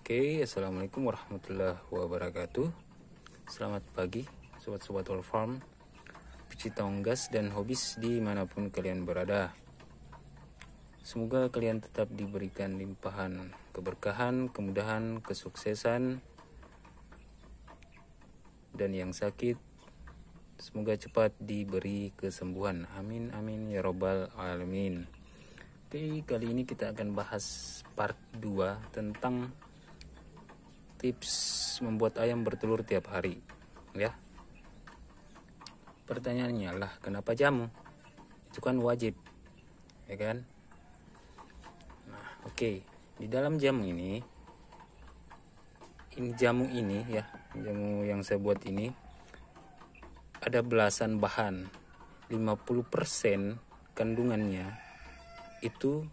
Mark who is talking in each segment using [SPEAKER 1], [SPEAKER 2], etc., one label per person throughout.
[SPEAKER 1] Oke, assalamualaikum warahmatullahi wabarakatuh. Selamat pagi, sobat-sobat All Farm, pecinta unggas dan hobis dimanapun kalian berada. Semoga kalian tetap diberikan limpahan keberkahan, kemudahan, kesuksesan, dan yang sakit semoga cepat diberi kesembuhan. Amin amin ya robbal alamin. Oke, kali ini kita akan bahas part 2 tentang tips membuat ayam bertelur tiap hari, ya. Pertanyaannya lah, kenapa jamu? Itu kan wajib, ya kan? Nah, oke. Di dalam jamu ini jamu yang saya buat ini ada belasan bahan. 50% kandungannya itu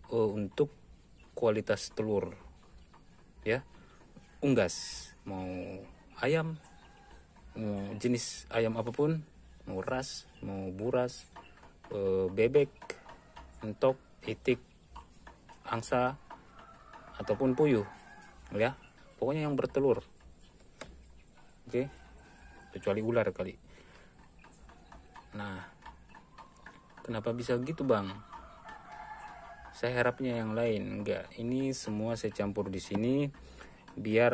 [SPEAKER 1] untuk kualitas telur, ya. Unggas, mau ayam, mau jenis ayam apapun, mau ras, mau buras, bebek, entok, itik, angsa, ataupun puyuh, ya. Pokoknya yang bertelur, oke, kecuali ular kali. Nah, kenapa bisa gitu, Bang? Saya harapnya yang lain. Enggak, ini semua saya campur di sini biar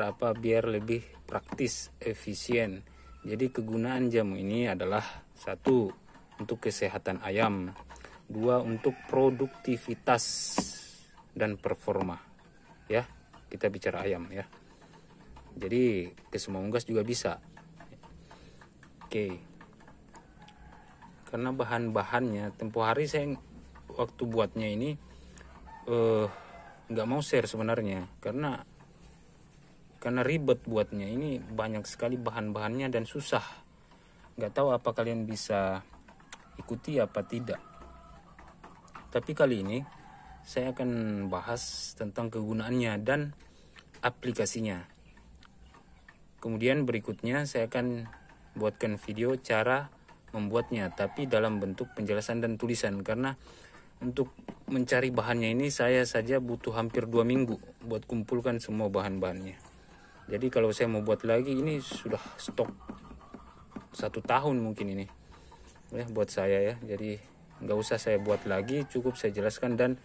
[SPEAKER 1] lebih praktis, efisien. Jadi kegunaan jamu ini adalah 1, untuk kesehatan ayam, 2, untuk produktivitas dan performa, ya. Kita bicara ayam, ya. Jadi ke semua unggas juga bisa. Oke. Karena bahan-bahannya tempo hari saya waktu buatnya ini nggak mau share sebenarnya, karena ribet buatnya. Ini banyak sekali bahan-bahannya dan susah. Nggak tahu apa kalian bisa ikuti apa tidak. Tapi kali ini saya akan bahas tentang kegunaannya dan aplikasinya. Kemudian berikutnya saya akan buatkan video cara membuatnya, tapi dalam bentuk penjelasan dan tulisan. Karena untuk mencari bahannya ini saya saja butuh hampir 2 minggu buat kumpulkan semua bahan-bahannya. Jadi kalau saya mau buat lagi, ini sudah stok 1 tahun mungkin ini, ya, buat saya, ya. Jadi nggak usah saya buat lagi, cukup saya jelaskan dan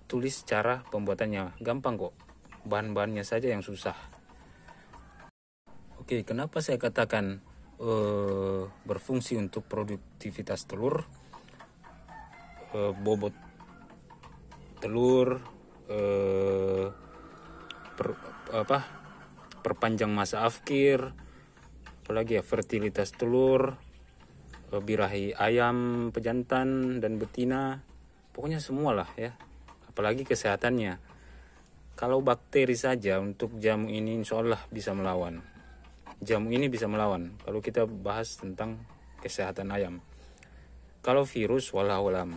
[SPEAKER 1] tulis cara pembuatannya. Gampang kok, bahan-bahannya saja yang susah. Oke, kenapa saya katakan berfungsi untuk produktivitas telur, bobot telur, perpanjang masa afkir, apalagi ya, fertilitas telur, birahi ayam pejantan dan betina, pokoknya semualah, ya. Apalagi kesehatannya. Kalau bakteri saja untuk jamu ini insya Allah bisa melawan. Jamu ini bisa melawan kalau kita bahas tentang kesehatan ayam. Kalau virus walau alam.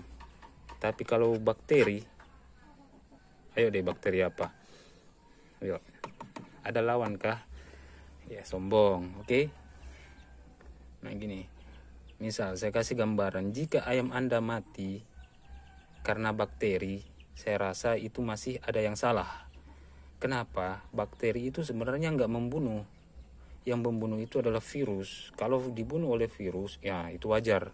[SPEAKER 1] Tapi kalau bakteri, ayo deh, bakteri apa? Ayo. Ada lawan kah? Ya, sombong, oke? Nah, gini. Misal saya kasih gambaran, jika ayam Anda mati karena bakteri, saya rasa itu masih ada yang salah. Kenapa? Bakteri itu sebenarnya nggak membunuh. Yang membunuh itu adalah virus. Kalau dibunuh oleh virus, ya itu wajar.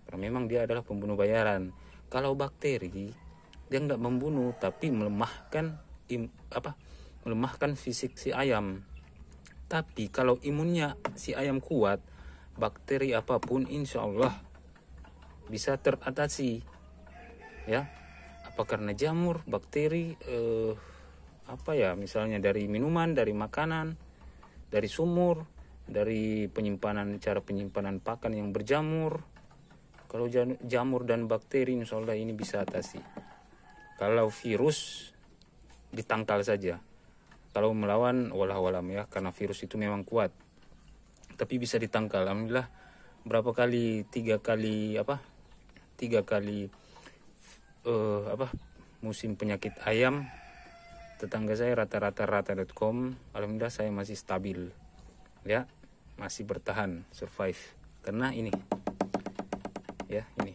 [SPEAKER 1] Karena memang dia adalah pembunuh bayaran. Kalau bakteri, dia nggak membunuh, tapi melemahkan fisik si ayam. Tapi kalau imunnya si ayam kuat, bakteri apapun insya Allah bisa teratasi, ya. Apa karena jamur, bakteri, misalnya dari minuman, dari makanan, dari sumur, dari cara penyimpanan pakan yang berjamur. Kalau jamur dan bakteri insya Allah ini bisa atasi. Kalau virus ditangkal saja. Kalau melawan walau-walam, ya, karena virus itu memang kuat. Tapi bisa ditangkal. Alhamdulillah berapa kali 3 kali musim penyakit ayam, tetangga saya rata.com, alhamdulillah saya masih stabil, ya, masih bertahan, survive, karena ini, ya, ini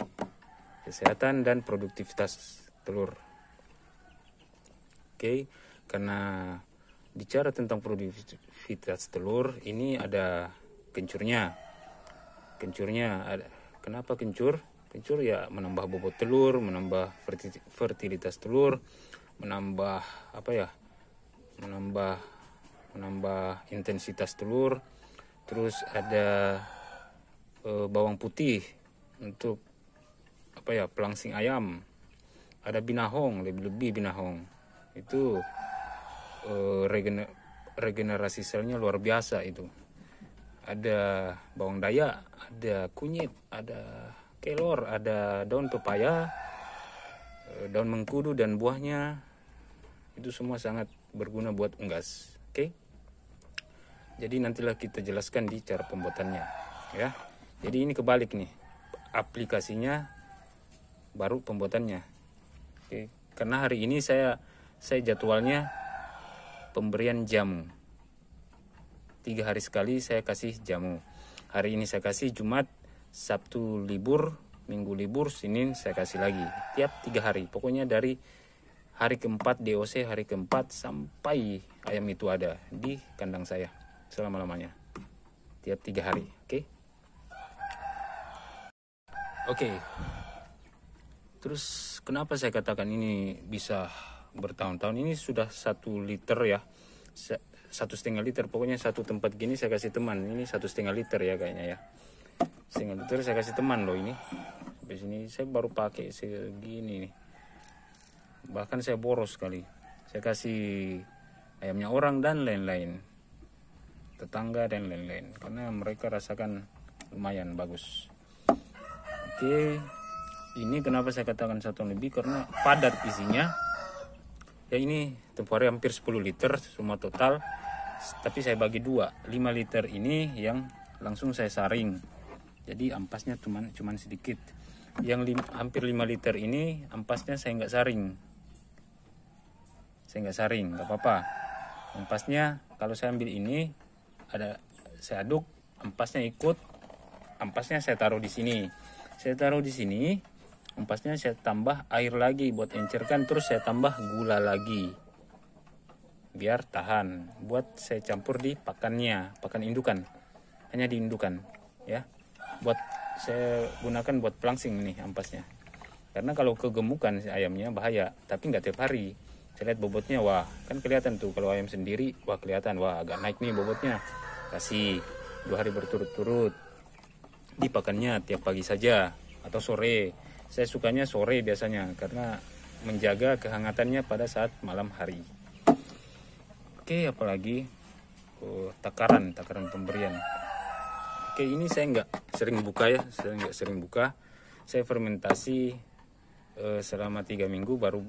[SPEAKER 1] kesehatan dan produktivitas telur. Oke, karena bicara tentang produktivitas telur ini ada kencurnya. Kenapa kencur? Kencur ya menambah bobot telur, menambah fertilitas telur, menambah menambah intensitas telur. Terus ada bawang putih untuk pelangsing ayam. Ada binahong, lebih binahong. Itu regenerasi selnya luar biasa itu. Ada bawang dayak, ada kunyit, ada kelor, ada daun pepaya, daun mengkudu dan buahnya. Itu semua sangat berguna buat unggas. Oke? Jadi nantilah kita jelaskan di cara pembuatannya, ya. Jadi ini kebalik nih. Aplikasinya baru pembuatannya. Oke. Karena hari ini saya jadwalnya pemberian jamu. 3 hari sekali saya kasih jamu. Hari ini saya kasih Jumat, Sabtu libur, Minggu libur, Senin saya kasih lagi. Tiap 3 hari. Pokoknya dari hari keempat DOC, hari keempat sampai ayam itu ada di kandang saya selama-lamanya. Tiap 3 hari. Oke. Terus kenapa saya katakan ini bisa bertahun-tahun? Ini sudah 1 liter ya. 1,5 liter, pokoknya satu tempat gini saya kasih teman. Ini 1,5 liter ya kayaknya ya. 1,5 liter saya kasih teman loh ini. Habis ini saya baru pakai segini nih. Bahkan saya boros sekali. Saya kasih ayamnya orang dan lain-lain, tetangga dan lain-lain, karena mereka rasakan lumayan bagus. Oke, ini kenapa saya katakan 1 tahun lebih, karena padat isinya. Ya ini tempoh hari hampir 10 liter semua total. Tapi saya bagi 2, 5 liter ini yang langsung saya saring. Jadi ampasnya cuman sedikit. Yang hampir 5 liter ini ampasnya saya nggak saring. Nggak apa-apa. Ampasnya kalau saya ambil ini saya aduk, ampasnya ikut. Ampasnya saya taruh di sini. Ampasnya saya tambah air lagi buat encerkan, terus saya tambah gula lagi biar tahan. Buat saya campur di pakan indukan, hanya di indukan ya. Buat saya gunakan buat pelangsing nih ampasnya, karena kalau kegemukan ayamnya bahaya. Tapi nggak tiap hari. Saya lihat bobotnya, wah kan kelihatan tuh. Kalau ayam sendiri kelihatan, agak naik nih bobotnya. Kasih 2 hari berturut-turut di pakannya, tiap pagi saja atau sore. Saya sukanya sore biasanya karena menjaga kehangatannya pada saat malam hari. Oke, apalagi takaran pemberian. Oke, ini saya nggak sering buka. Saya fermentasi selama 3 minggu baru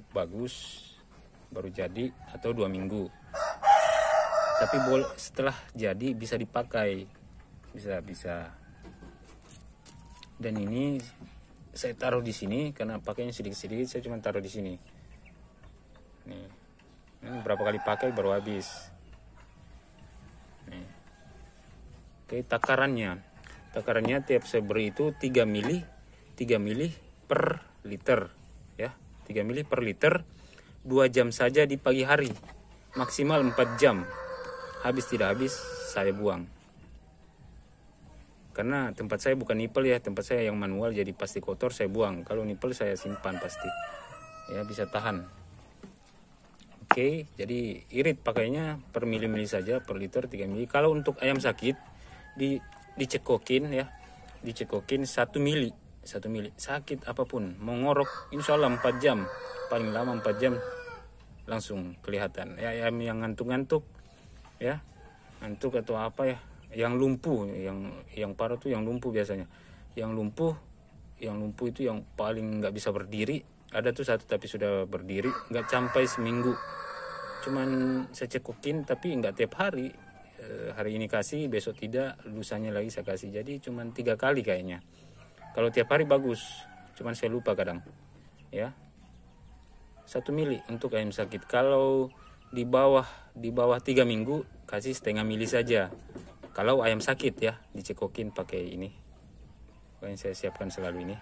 [SPEAKER 1] jadi, atau 2 minggu. Tapi setelah jadi bisa dipakai, bisa. Dan ini saya taruh di sini karena pakainya sedikit-sedikit. Saya cuma taruh di sini. Nih. Ini berapa kali pakai baru habis. Nih. Oke, takarannya tiap saya beri itu 3 mili per liter ya. 3 mili per liter. 2 jam saja di pagi hari, maksimal 4 jam. Habis tidak habis saya buang. Karena tempat saya bukan nipel ya, tempat saya yang manual, jadi pasti kotor, saya buang. Kalau nipel saya simpan pasti ya, bisa tahan. Oke, jadi irit pakainya per mili-mili saja, per liter 3 mili. Kalau untuk ayam sakit dicekokin 1 mili. Sakit apapun, mau ngorok insya Allah 4 jam, paling lama 4 jam langsung kelihatan. Ya, ayam yang ngantuk-ngantuk ya, ngantuk atau apa ya, yang lumpuh, yang parah tuh yang lumpuh biasanya. Yang lumpuh itu yang paling nggak bisa berdiri. Ada tuh satu tapi sudah berdiri, nggak sampai seminggu. Cuman saya cekokin, tapi nggak tiap hari. Hari ini kasih, besok tidak, lusanya lagi saya kasih. Jadi cuman 3 kali kayaknya. Kalau tiap hari bagus, cuman saya lupa kadang. Ya. 1 mili untuk ayam sakit. Kalau di bawah 3 minggu kasih setengah mili saja. Kalau ayam sakit ya, dicekokin pakai ini. Yang saya siapkan selalu ini.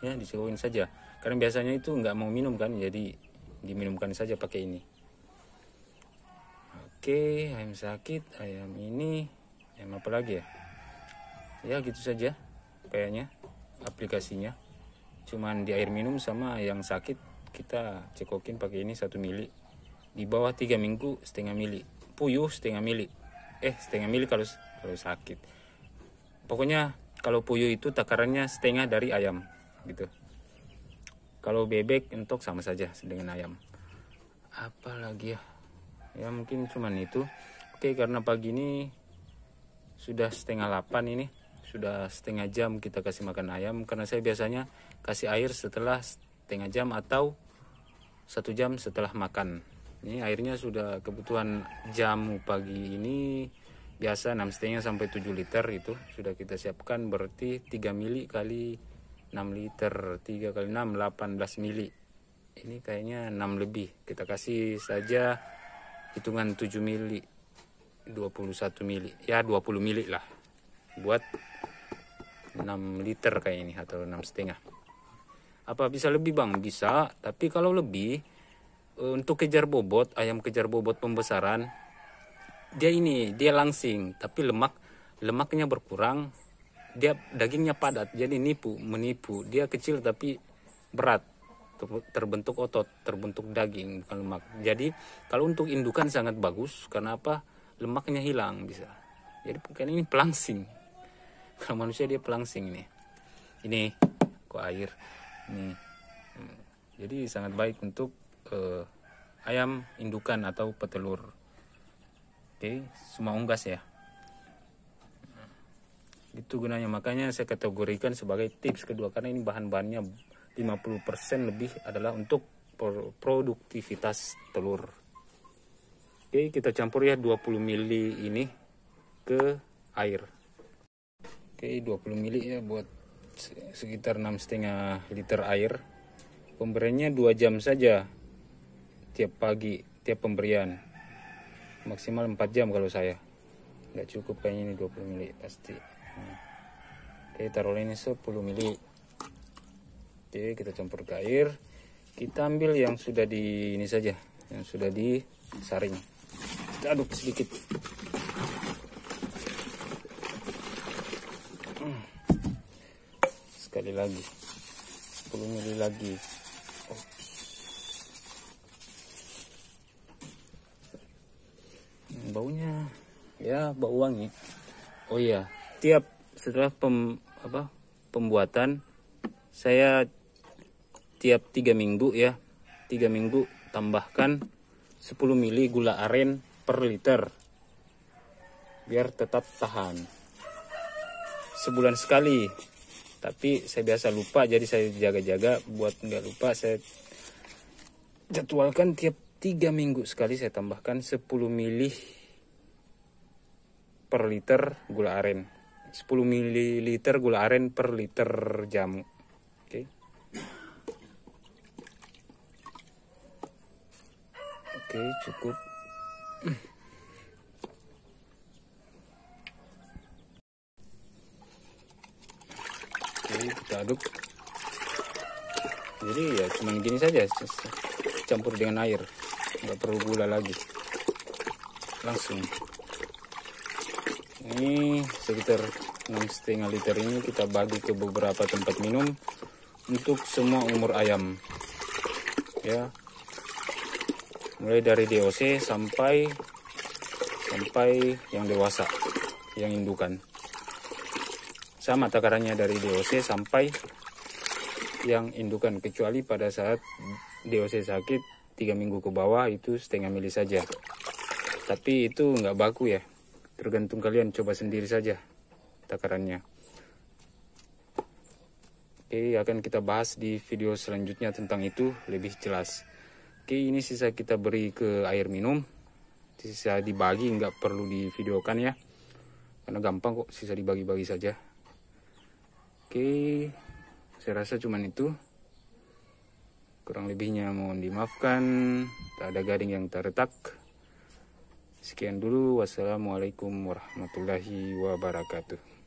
[SPEAKER 1] Ya, dicekokin saja. Karena biasanya itu nggak mau minum kan, jadi diminumkan saja pakai ini. Oke, ayam sakit, ayam ini, ayam apa lagi ya? Ya gitu saja kayaknya aplikasinya. Cuman di air minum sama yang sakit kita cekokin pakai ini 1 mili. Di bawah 3 minggu setengah mili. Puyuh setengah mili. Setengah mili kalau sakit. Pokoknya kalau puyuh itu takarannya setengah dari ayam gitu. Kalau bebek entok sama saja dengan ayam. Apa lagi ya? Ya mungkin cuman itu. Oke, karena pagi ini sudah setengah 8 ini. Sudah setengah jam kita kasih makan ayam. Karena saya biasanya kasih air setelah setengah jam atau 1 jam setelah makan. Ini airnya sudah kebutuhan jamu pagi ini biasa 6,5 sampai 7 liter itu sudah kita siapkan, berarti 3 mili kali 6 liter, 3 kali 6 18 mili. Ini kayaknya 6 lebih. Kita kasih saja hitungan 7 mili, 21 mili. Ya 20 mili lah. Buat 6 liter kayak ini atau 6,5. Apa bisa lebih bang? Bisa, tapi kalau lebih untuk kejar bobot, ayam kejar bobot pembesaran, dia langsing, tapi lemaknya berkurang, dia dagingnya padat, jadi menipu. Dia kecil tapi berat, terbentuk otot, terbentuk daging bukan lemak. Jadi kalau untuk indukan sangat bagus, karena apa? Lemaknya hilang bisa. Jadi kan ini pelangsing. Kalau manusia dia pelangsing ini kok air nih. Jadi sangat baik untuk ayam indukan atau petelur. Oke, semua unggas ya. Itu gunanya, makanya saya kategorikan sebagai tips kedua, karena ini bahan-bahannya 50% lebih adalah untuk produktivitas telur. Oke, kita campur ya 20 mili ini ke air. Oke, 20 mili ya buat sekitar 6,5 liter air. Pemberiannya 2 jam saja tiap pagi, tiap pemberian. Maksimal 4 jam kalau saya. Nggak cukup kayaknya ini 20 mili pasti. Oke, taruh ini 10 mili. Oke, kita campur ke air. Kita ambil yang sudah di ini saja, yang sudah disaring. Kita aduk sedikit. Sekali lagi 10 mili lagi. Baunya ya bau wangi. Oh iya, setelah pembuatan saya tiap 3 minggu ya, 3 minggu tambahkan 10 mili gula aren per liter biar tetap tahan. Sebulan sekali. Tapi saya biasa lupa, jadi saya jaga-jaga buat nggak lupa. Saya jadwalkan tiap 3 minggu sekali saya tambahkan 10 mili per liter gula aren. 10 ml gula aren per liter jamu. Oke. Oke, cukup. Oke, kita aduk. Jadi ya cuman gini saja, campur dengan air, nggak perlu gula lagi, langsung. Ini sekitar 6,5 liter ini kita bagi ke beberapa tempat minum untuk semua umur ayam ya, mulai dari DOC sampai yang dewasa, yang indukan. Sama takarannya dari DOC sampai yang indukan, kecuali pada saat DOC sakit 3 minggu ke bawah itu setengah mili saja. Tapi itu nggak baku ya, tergantung kalian, coba sendiri saja takarannya. Oke, akan kita bahas di video selanjutnya tentang itu lebih jelas. Oke, ini sisa kita beri ke air minum, sisa dibagi, nggak perlu divideokan ya, karena gampang kok, sisa dibagi-bagi saja. Oke, saya rasa cuman itu. Kurang lebihnya mohon dimaafkan, tak ada garing yang terletak. Sekian dulu, wassalamualaikum warahmatullahi wabarakatuh.